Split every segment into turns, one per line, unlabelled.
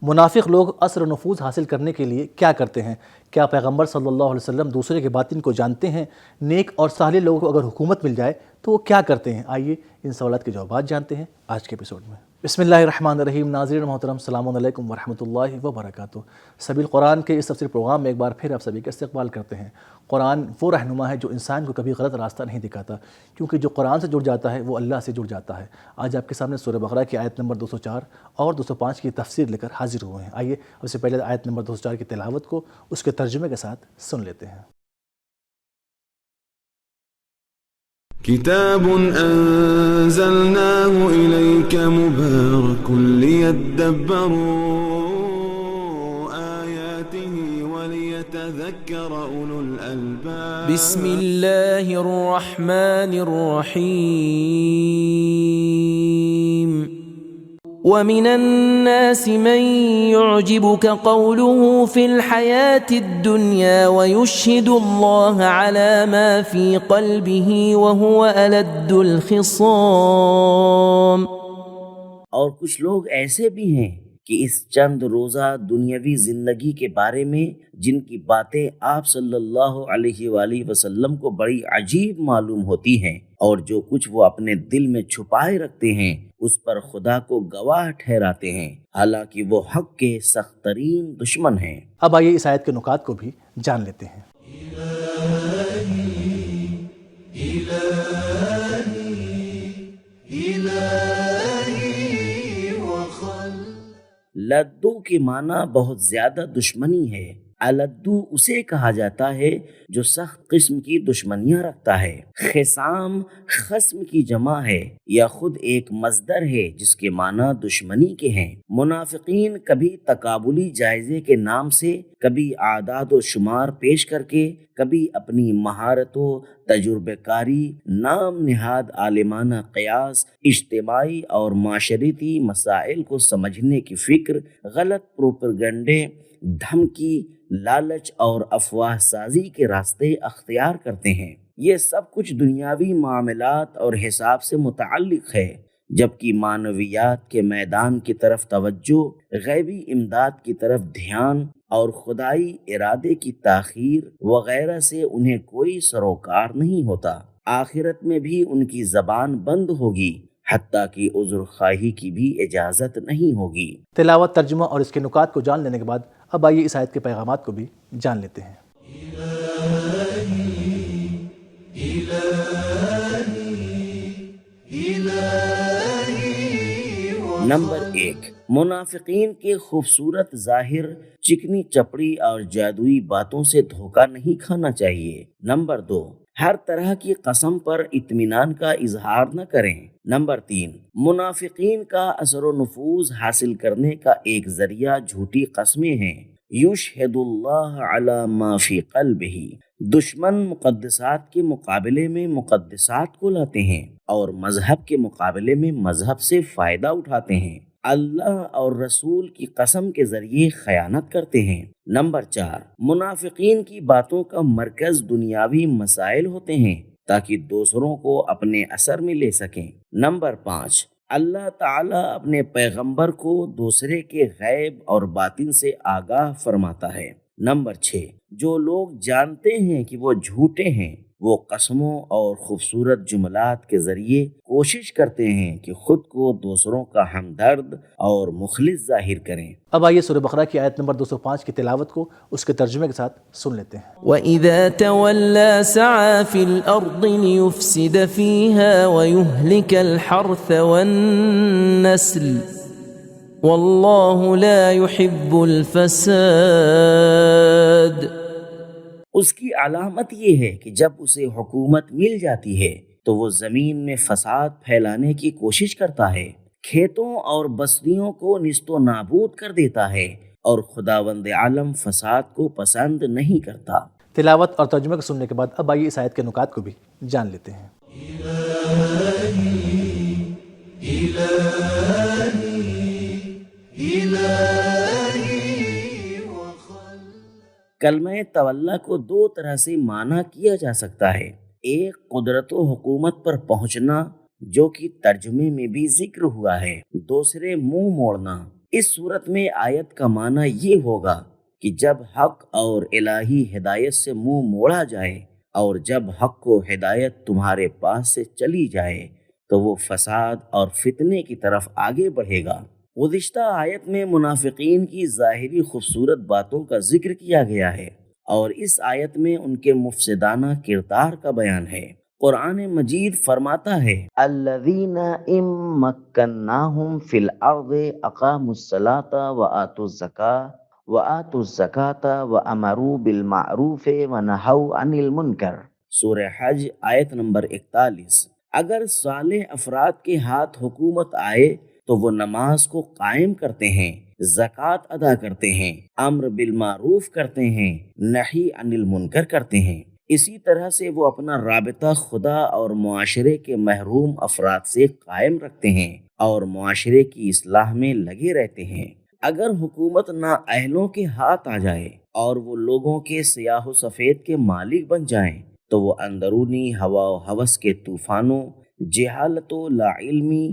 منافق لوگ اثر و نفوذ حاصل کرنے کے لیے کیا کرتے ہیں؟ کیا پیغمبر صلی اللہ علیہ وسلم دوسرے کے باطن کو جانتے ہیں؟ نیک اور صالح لوگوں کو اگر حکومت مل جائے تو وہ کیا کرتے ہیں؟ آئیے ان سوالات کے جوابات جانتے ہیں آج کے ایپیسوڈ میں۔ بسم اللہ الرحمن الرحیم۔ ناظرین محترم، السلام علیکم ورحمۃ اللہ وبرکاتہ۔ سبیل قرآن کے اس تفسیر پروگرام میں ایک بار پھر آپ سبھی کا استقبال کرتے ہیں۔ قرآن وہ رہنما ہے جو انسان کو کبھی غلط راستہ نہیں دکھاتا، کیونکہ جو قرآن سے جڑ جاتا ہے وہ اللہ سے جڑ جاتا ہے۔ آج آپ کے سامنے سورہ بقرہ کی آیت نمبر 204 اور 205 کی تفسیر لے کر حاضر ہوئے ہیں۔ آئیے اس سے پہلے آیت نمبر 204 کی تلاوت کو اس کے ترجمے کے ساتھ سن لیتے ہیں۔
كتاب أنزلناه إليك مبارك ليدبروا آياته وليتذكر أولو الألباب
بسم الله الرحمن الرحيم ومن الناس من يعجبك قوله في الحياة الدنيا ويشهد الله على ما في قلبه وهو ألد الخصام۔
اور کچھ لوگ ایسے بھی ہیں کہ اس چند روزہ دنیاوی زندگی کے بارے میں جن کی باتیں آپ صلی اللہ علیہ وآلہ وسلم کو بڑی عجیب معلوم ہوتی ہیں، اور جو کچھ وہ اپنے دل میں چھپائے رکھتے ہیں اس پر خدا کو گواہ ٹھہراتے ہیں، حالانکہ وہ حق کے سخت ترین دشمن ہیں۔
اب آئیے اس آیت کے نکات کو بھی جان لیتے ہیں۔
لدو کے معنی بہت زیادہ دشمنی ہے۔ الدو اسے کہا جاتا ہے جو سخت قسم کی دشمنیاں رکھتا ہے۔ خصام خصم کی جمع ہے یا خود ایک مصدر ہے جس کے معنی دشمنی کے ہیں۔ منافقین کبھی تقابلی جائزے کے نام سے، کبھی اعداد و شمار پیش کر کے، کبھی اپنی مہارت و تجربہ کاری، نام نہاد عالمانہ قیاس، اجتماعی اور معاشرتی مسائل کو سمجھنے کی فکر، غلط پروپیگنڈے، دھمکی، لالچ اور افواہ سازی کے راستے اختیار کرتے ہیں۔ یہ سب کچھ دنیاوی معاملات اور حساب سے متعلق ہے، جبکہ معنویات کے میدان کی طرف توجہ، غیبی امداد کی طرف دھیان اور خدائی ارادے کی تاخیر وغیرہ سے انہیں کوئی سروکار نہیں ہوتا۔ آخرت میں بھی ان کی زبان بند ہوگی، حتیٰ کہ عذر خواہی کی بھی اجازت نہیں ہوگی۔
تلاوت، ترجمہ اور اس کے نکات کو جان لینے کے بعد اب آئیے اس آیت کے پیغامات کو بھی جان لیتے ہیں۔
نمبر 1، منافقین کے خوبصورت ظاہر، چکنی چپڑی اور جادوئی باتوں سے دھوکہ نہیں کھانا چاہیے۔ نمبر 2، ہر طرح کی قسم پر اطمینان کا اظہار نہ کریں۔ نمبر 3، منافقین کا اثر و نفوذ حاصل کرنے کا ایک ذریعہ جھوٹی قسمیں ہیں۔ یشہد اللہ علی ما فی قلبہ، دشمن مقدسات کے مقابلے میں مقدسات کو لاتے ہیں اور مذہب کے مقابلے میں مذہب سے فائدہ اٹھاتے ہیں۔ اللہ اور رسول کی قسم کے ذریعے خیانت کرتے ہیں۔ نمبر 4، منافقین کی باتوں کا مرکز دنیاوی مسائل ہوتے ہیں تاکہ دوسروں کو اپنے اثر میں لے سکیں۔ نمبر 5، اللہ تعالیٰ اپنے پیغمبر کو دوسرے کے غیب اور باطن سے آگاہ فرماتا ہے۔ نمبر 6، جو لوگ جانتے ہیں کہ وہ جھوٹے ہیں وہ قسموں اور خوبصورت جملات کے ذریعے کوشش کرتے ہیں کہ خود کو دوسروں کا ہمدرد اور مخلص ظاہر کریں۔
اب آئیے سورہ بقرہ کی آیت نمبر 205 کی تلاوت کو اس کے ترجمے کے ساتھ سن لیتے ہیں۔
وَإِذَا تَوَلَّى سَعَى فِي الْأَرْضِ لِيُفْسِدَ فِيهَا وَيُهْلِكَ الْحَرْثَ وَالنَّسْلَ وَاللَّهُ لَا يُحِبُّ الْفَسَادَ۔
اس کی علامت یہ ہے کہ جب اسے حکومت مل جاتی ہے تو وہ زمین میں فساد پھیلانے کی کوشش کرتا ہے، کھیتوں اور بستیوں کو نیست و نابود کر دیتا ہے، اور خداوند عالم فساد کو پسند نہیں کرتا۔
تلاوت اور ترجمے کو سننے کے بعد اب آئیے اس آیت کے نکات کو بھی جان لیتے ہیں۔
کلمہ تولا کو دو طرح سے معنی کیا جا سکتا ہے۔ ایک، قدرت و حکومت پر پہنچنا جو کہ ترجمے میں بھی ذکر ہوا ہے۔ دوسرے، منہ موڑنا۔ اس صورت میں آیت کا معنی یہ ہوگا کہ جب حق اور الہی ہدایت سے منہ موڑا جائے اور جب حق و ہدایت تمہارے پاس سے چلی جائے تو وہ فساد اور فتنے کی طرف آگے بڑھے گا۔ گزشتہ آیت میں منافقین کی ظاہری خوبصورت باتوں کا ذکر کیا گیا ہے اور اس آیت میں ان کے مفسدانہ کردار کا بیان ہے۔ قرآن مجید فرماتا ہے
الذین ان مکناہم فی الارض اقاموا الصلاۃ وآتوا الزکاۃ وامروا بالمعروف ونہوا عن المنکر۔
سورہ حج آیت نمبر 41۔ اگر صالح افراد کے ہاتھ حکومت آئے تو وہ نماز کو قائم کرتے ہیں، زکوٰۃ ادا کرتے ہیں، امر بالمعروف کرتے ہیں، نہی عن المنکر کرتے ہیں۔ اسی طرح سے وہ اپنا رابطہ خدا اور معاشرے کے محروم افراد سے قائم رکھتے ہیں اور معاشرے کی اصلاح میں لگے رہتے ہیں۔ اگر حکومت نااہلوں کے ہاتھ آ جائے اور وہ لوگوں کے سیاہ و سفید کے مالک بن جائیں تو وہ اندرونی ہوا و ہوس کے طوفانوں، جہالت و لا علمی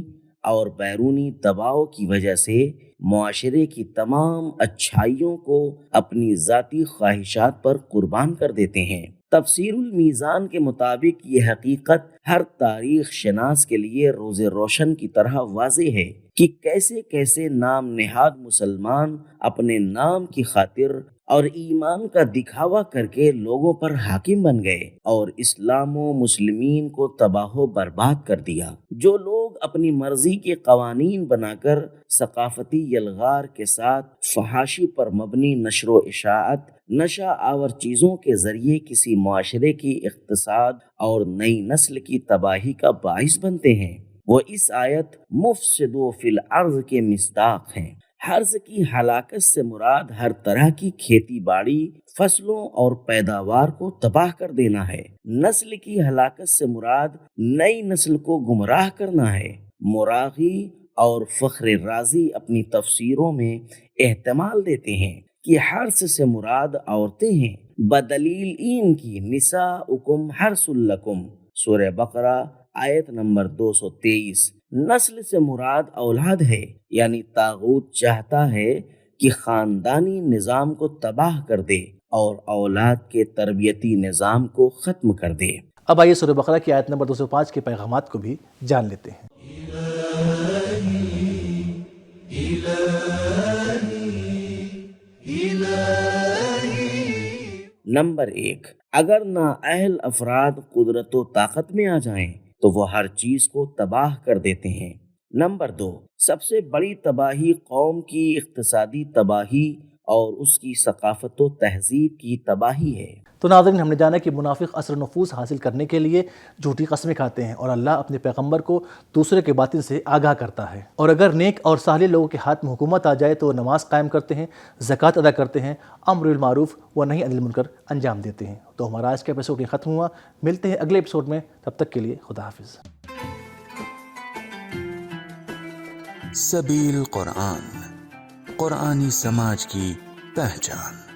اور بیرونی دباؤ کی وجہ سے معاشرے کی تمام اچھائیوں کو اپنی ذاتی خواہشات پر قربان کر دیتے ہیں۔ تفسیر المیزان کے مطابق یہ حقیقت ہر تاریخ شناس کے لیے روز روشن کی طرح واضح ہے کہ کیسے کیسے نام نہاد مسلمان اپنے نام کی خاطر اور ایمان کا دکھاوا کر کے لوگوں پر حاکم بن گئے اور اسلام و مسلمین کو تباہ و برباد کر دیا۔ جو لوگ اپنی مرضی کے قوانین بنا کر ثقافتی یلغار کے ساتھ فحاشی پر مبنی نشر و اشاعت، نشہ آور چیزوں کے ذریعے کسی معاشرے کی اقتصاد اور نئی نسل کی تباہی کا باعث بنتے ہیں، وہ اس آیت مفسدو فی الارض کے مصداق ہیں۔ حرث کی ہلاکت سے مراد ہر طرح کی کھیتی باڑی، فصلوں اور پیداوار کو تباہ کر دینا ہے۔ نسل کی ہلاکت سے مراد نئی نسل کو گمراہ کرنا ہے۔ مراغی اور فخر رازی اپنی تفسیروں میں احتمال دیتے ہیں کہ حرث سے مراد عورتیں ہیں، بدلیل این کی نساؤکم حرث لکم، سورہ بقرہ آیت نمبر 223۔ نسل سے مراد اولاد ہے، یعنی طاغوت چاہتا ہے کہ خاندانی نظام کو تباہ کر دے اور اولاد کے تربیتی نظام کو ختم کر دے۔
اب آئیے سورہ بقرہ کی آیت نمبر 205 کے پیغامات کو بھی جان لیتے ہیں۔
نمبر 1، اگر نااہل افراد قدرت و طاقت میں آ جائیں تو وہ ہر چیز کو تباہ کر دیتے ہیں۔ نمبر 2، سب سے بڑی تباہی قوم کی اقتصادی تباہی اور اس کی ثقافت و تہذیب کی تباہی ہے۔
تو ناظرین، ہم نے جانا کہ منافق اثر و نفوذ حاصل کرنے کے لیے جھوٹی قسمیں کھاتے ہیں اور اللہ اپنے پیغمبر کو دوسرے کے باطن سے آگاہ کرتا ہے، اور اگر نیک اور صالح لوگوں کے ہاتھ میں حکومت آ جائے تو وہ نماز قائم کرتے ہیں، زکوٰۃ ادا کرتے ہیں، امر بالمعروف و نہی عن المنکر انجام دیتے ہیں۔ تو ہمارا آج کا ایپیسوڈ یہ ختم ہوا، ملتے ہیں اگلے ایپیسوڈ میں، تب تک کے لیے خدا حافظ۔
سبیل قرآن، قرآنی سماج کی پہچان۔